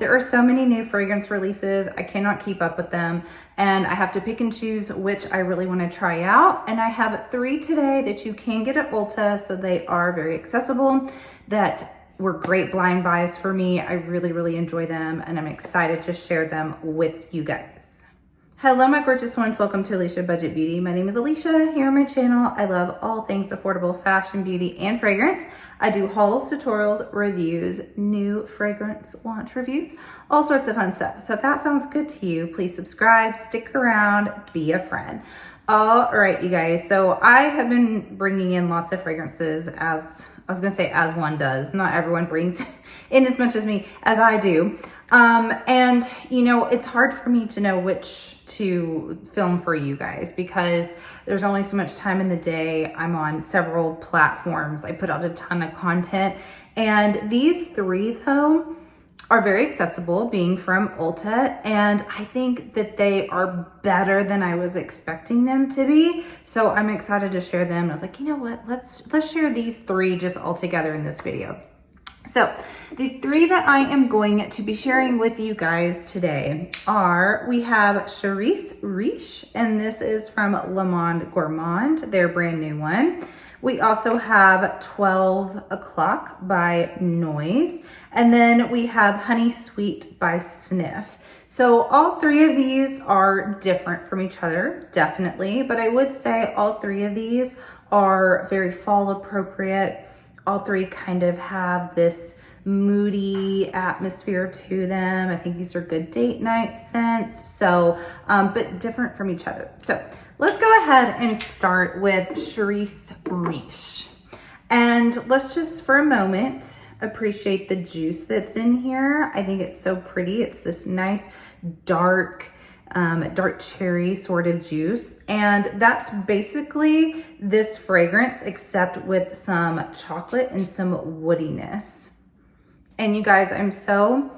There are so many new fragrance releases. I cannot keep up with them, and I have to pick and choose which I really want to try out. And I have 3 today that you can get at Ulta, so they are very accessible, that were great blind buys for me. I really enjoy them, and I'm excited to share them with you guys. Hello, my gorgeous ones. Welcome to Aleisha Budget Beauty. My name is Aleisha. Here on my channel, I love all things affordable fashion, beauty, and fragrance. I do hauls, tutorials, reviews, new fragrance launch reviews, all sorts of fun stuff. So if that sounds good to you, please subscribe, stick around, be a friend. All right, you guys. So I have been bringing in lots of fragrances as one does. Not everyone brings in as much as me as I do. And you know, it's hard for me to know which to film for you guys because there's only so much time in the day. I'm on several platforms. I put out a ton of content, and these 3 though are very accessible, being from Ulta, and I think that they are better than I was expecting them to be. So I'm excited to share them. I was like, you know what? Let's share these 3 just all together in this video. So the 3 that I am going to be sharing with you guys today are, we have Cerise Riche, and this is from Monde Gourmand, their brand new one. We also have 12 O'Clock by Noyz, and then we have Honey Sweet by Snif. So all 3 of these are different from each other, definitely, but I would say all 3 of these are very fall appropriate. All 3 kind of have this moody atmosphere to them. I think these are good date night scents. So, but different from each other. So let's go ahead and start with Cerise Riche. And let's just for a moment appreciate the juice that's in here. I think it's so pretty. It's this nice dark cherry sort of juice, and that's basically this fragrance except with some chocolate and some woodiness. And you guys, I'm so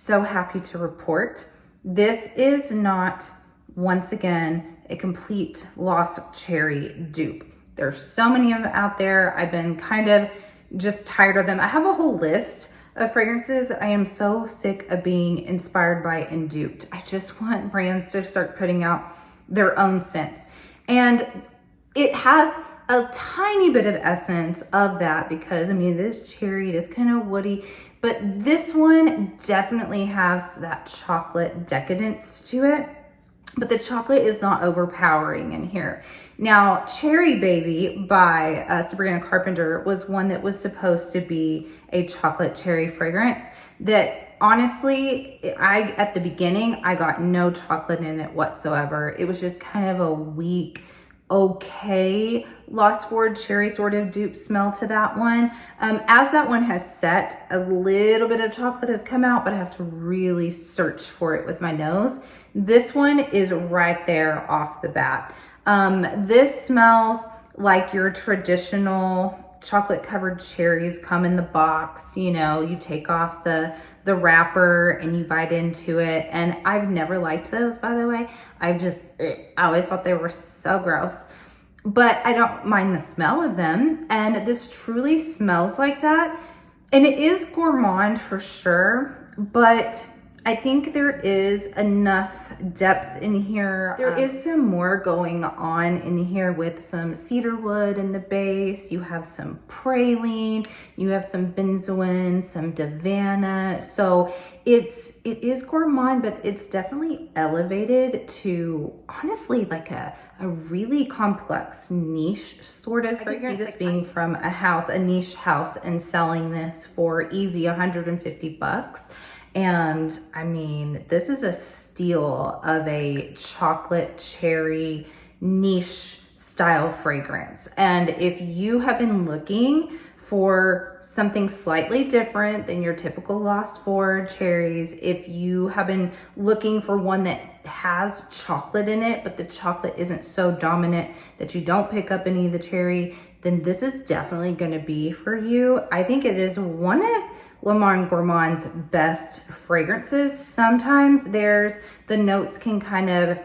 happy to report this is not, once again, a complete lost cherry dupe. There's so many of them out there. I've been kind of just tired of them. I have a whole list of fragrances I am so sick of being inspired by and duped. I just want brands to start putting out their own scents. And it has a tiny bit of essence of that because, I mean, it is cherry, it is kind of woody, but this one definitely has that chocolate decadence to it. But the chocolate is not overpowering in here. Now, Cherry Baby by Sabrina Carpenter was one that was supposed to be a chocolate cherry fragrance that honestly, at the beginning, I got no chocolate in it whatsoever. It was just kind of a weak, okay, Lost Ford cherry sort of dupe smell to that one. As that one has set, a little bit of chocolate has come out, but I have to really search for it with my nose. This one is right there off the bat. This smells like your traditional chocolate covered cherries come in the box. You know, you take off the wrapper and you bite into it. And I've never liked those, by the way. I always thought they were so gross, but I don't mind the smell of them. And this truly smells like that. And it is gourmand for sure, but I think there is enough depth in here. There is some more going on in here with some cedarwood in the base. You have some praline, you have some benzoin, some davana. So it is gourmand, but it's definitely elevated to honestly like a really complex niche sort of fragrance. I can see this being from a niche house, and selling this for easy 150 bucks. And I mean, this is a steal of a chocolate cherry niche style fragrance. And if you have been looking for something slightly different than your typical Lost Ford cherries, if you have been looking for one that has chocolate in it, but the chocolate isn't so dominant that you don't pick up any of the cherry, then this is definitely going to be for you. I think it is one of Monde Gourmand's best fragrances. Sometimes the notes can kind of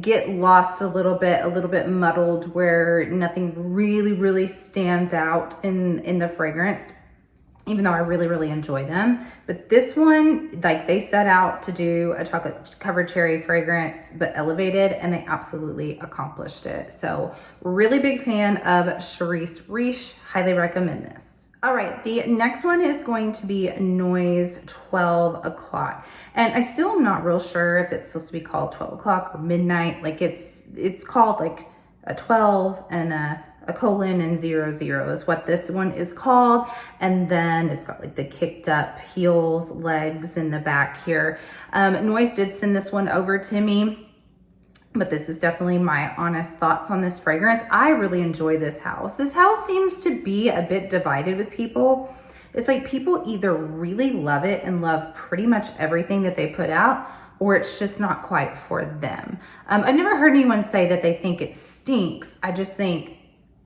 get lost a little bit muddled, where nothing really stands out in the fragrance. even though I really, really enjoy them. But this one, like they set out to do a chocolate covered cherry fragrance, but elevated, and they absolutely accomplished it. So really big fan of Cerise Riche, highly recommend this. All right, the next one is going to be Noyz 12 o'clock. And I still am not real sure if it's supposed to be called 12 o'clock or midnight. Like it's called like a 12 and a colon and 00 is what this one is called. And then it's got like the kicked up heels, legs in the back here. Noyz did send this one over to me, but this is definitely my honest thoughts on this fragrance. I really enjoy this house. This house seems to be a bit divided with people. It's like people either really love it and love pretty much everything that they put out, or it's just not quite for them. I've never heard anyone say that they think it stinks. I just think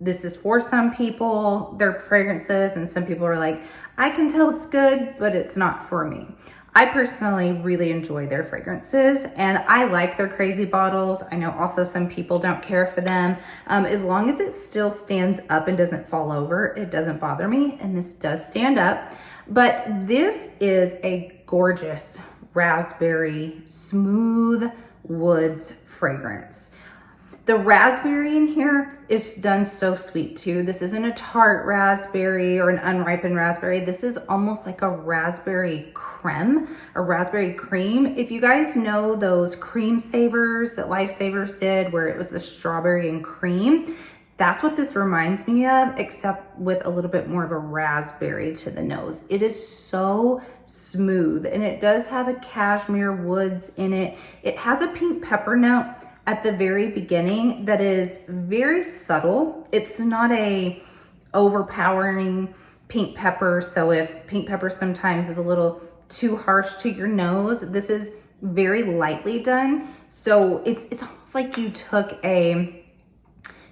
this is for some people, their fragrances, and some people are like, I can tell it's good, but it's not for me. I personally really enjoy their fragrances, and I like their crazy bottles. I know also some people don't care for them. As long as it still stands up and doesn't fall over, it doesn't bother me, and this does stand up. But this is a gorgeous raspberry smooth woods fragrance. The raspberry in here is done so sweet too. This isn't a tart raspberry or an unripened raspberry. This is almost like a raspberry creme, a raspberry cream. If you guys know those cream savers that Lifesavers did where it was the strawberry and cream, that's what this reminds me of, except with a little bit more of a raspberry to the nose. It is so smooth, and it does have a cashmere woods in it. It has a pink pepper note at the very beginning that is very subtle. It's not a overpowering pink pepper. So if pink pepper sometimes is a little too harsh to your nose, this is very lightly done. So it's almost like you took a,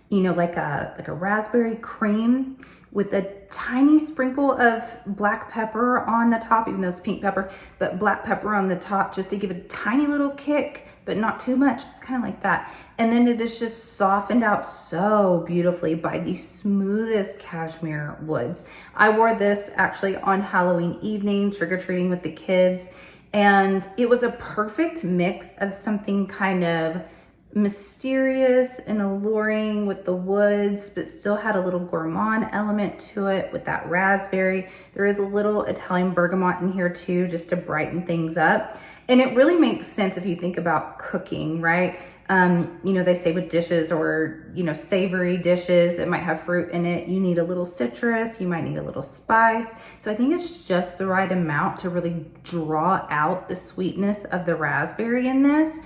you know, like a raspberry cream with a tiny sprinkle of black pepper on the top, even though it's pink pepper, but black pepper on the top just to give it a tiny little kick, but not too much. It's kind of like that. And then it is just softened out so beautifully by the smoothest cashmere woods. I wore this actually on Halloween evening, trick-or-treating with the kids. And it was a perfect mix of something kind of mysterious and alluring with the woods, but still had a little gourmand element to it with that raspberry. There is a little Italian bergamot in here too, just to brighten things up. And it really makes sense if you think about cooking, right? You know, they say with dishes or, you know, savory dishes that might have fruit in it, you need a little citrus, you might need a little spice. So I think it's just the right amount to really draw out the sweetness of the raspberry in this.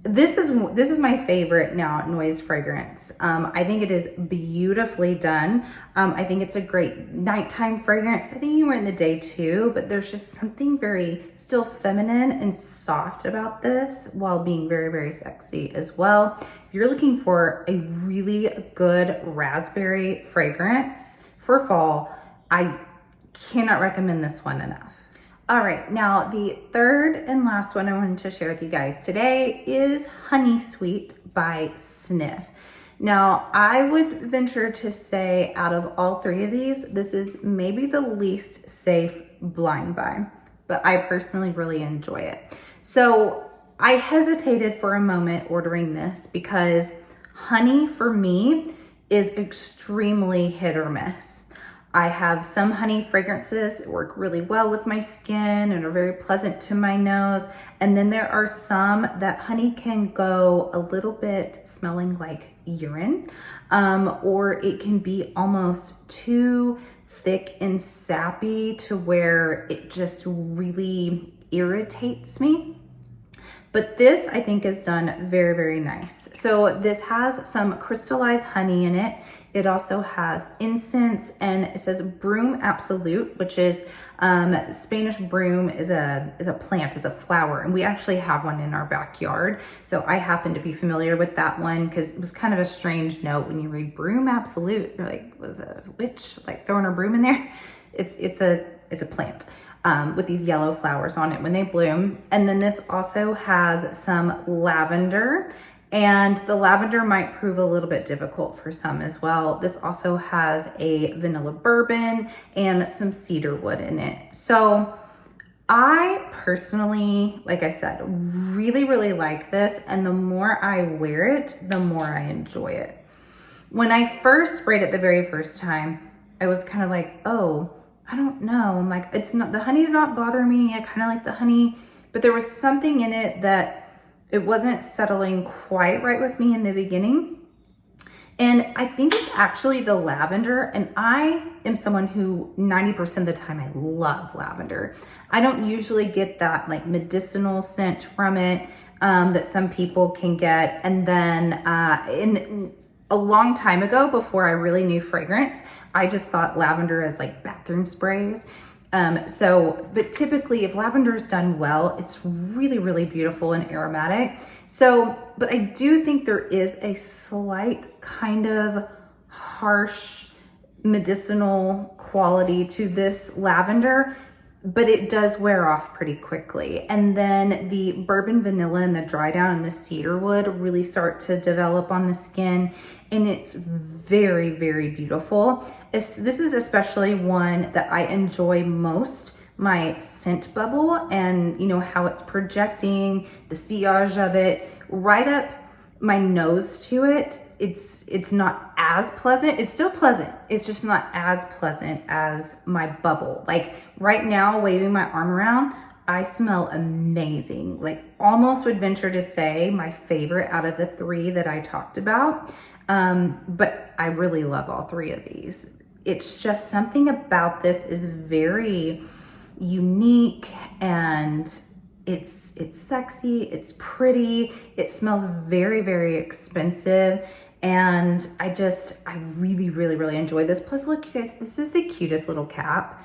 This is my favorite now Noyz fragrance. I think it is beautifully done. I think it's a great nighttime fragrance. I think you wear it in the day too, but there's just something very still feminine and soft about this while being very, very sexy as well. If you're looking for a really good raspberry fragrance for fall, I cannot recommend this one enough. All right, now the third and last one I wanted to share with you guys today is Honey Sweet by Snif. Now, I would venture to say out of all three of these, this is maybe the least safe blind buy, but I personally really enjoy it. So I hesitated for a moment ordering this because honey for me is extremely hit or miss. I have some honey fragrances that work really well with my skin and are very pleasant to my nose. And then there are some that honey can go a little bit smelling like urine, or it can be almost too thick and sappy to where it just really irritates me. But this I think is done very, very nice. So this has some crystallized honey in it. It also has incense, and it says broom absolute, which is Spanish broom is a plant, is a flower, and we actually have one in our backyard. So I happen to be familiar with that one because it was kind of a strange note when you read broom absolute. You're like, was a witch like throwing her broom in there? It's a plant with these yellow flowers on it when they bloom. And then this also has some lavender And the lavender might prove a little bit difficult for some as well. This also has a vanilla bourbon and some cedar wood in it. So I personally, like I said, really like this. And the more I wear it, the more I enjoy it. When I first sprayed it the very first time, I was kind of like, oh, I don't know. I'm like, it's not, the honey's not bothering me. I kind of like the honey, but there was something in it that it wasn't settling quite right with me in the beginning. And I think it's actually the lavender. And I am someone who 90% of the time I love lavender. I don't usually get that like medicinal scent from it that some people can get. And then a long time ago, before I really knew fragrance, I just thought lavender as like bathroom sprays. But typically if lavender is done well, it's really beautiful and aromatic. So, but I do think there is a slight kind of harsh medicinal quality to this lavender, but it does wear off pretty quickly. And then the bourbon vanilla and the dry down and the cedar wood really start to develop on the skin, and it's very beautiful. This is especially one that I enjoy most, my scent bubble, and you know how it's projecting the sillage of it right up my nose to it. It's not as pleasant. It's still pleasant. It's just not as pleasant as my bubble. Like right now, waving my arm around, I smell amazing. Like almost would venture to say my favorite out of the three that I talked about. But I really love all three of these. It's just something about this is very unique, and it's sexy, it's pretty, it smells very expensive, and I really enjoy this. Plus look, you guys, this is the cutest little cap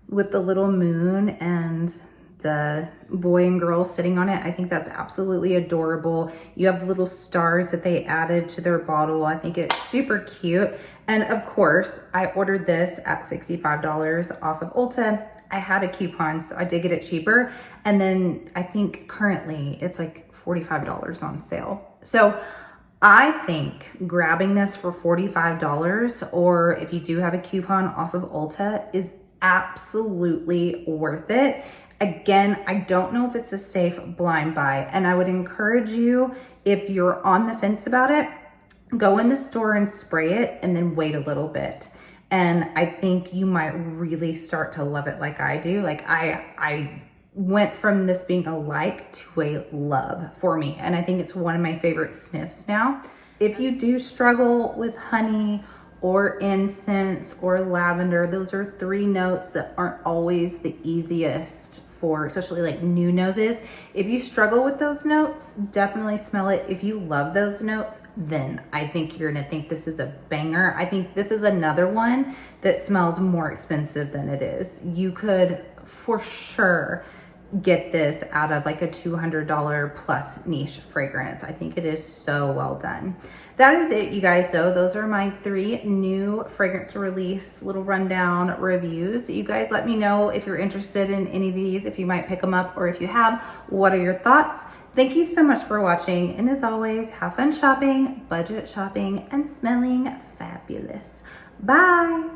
with the little moon and the boy and girl sitting on it. I think that's absolutely adorable. You have little stars that they added to their bottle. I think it's super cute. And of course, I ordered this at $65 off of Ulta. I had a coupon, so I did get it cheaper. And then I think currently it's like $45 on sale. So I think grabbing this for $45, or if you do have a coupon off of Ulta, is absolutely worth it. Again, I don't know if it's a safe blind buy, and I would encourage you, if you're on the fence about it, go in the store and spray it and then wait a little bit. And I think you might really start to love it like I do. Like I went from this being a like to a love for me. And I think it's one of my favorite sniffs now. If you do struggle with honey or incense or lavender, those are three notes that aren't always the easiest for, especially like new noses. If you struggle with those notes, definitely smell it. If you love those notes, then I think you're gonna think this is a banger. I think this is another one that smells more expensive than it is. You could for sure get this out of like a $200 plus niche fragrance. I think it is so well done. That is it, you guys. So those are my 3 new fragrance release little rundown reviews. You guys let me know if you're interested in any of these, if you might pick them up, or if you have, what are your thoughts? Thank you so much for watching. And as always, have fun shopping, budget shopping, and smelling fabulous. Bye.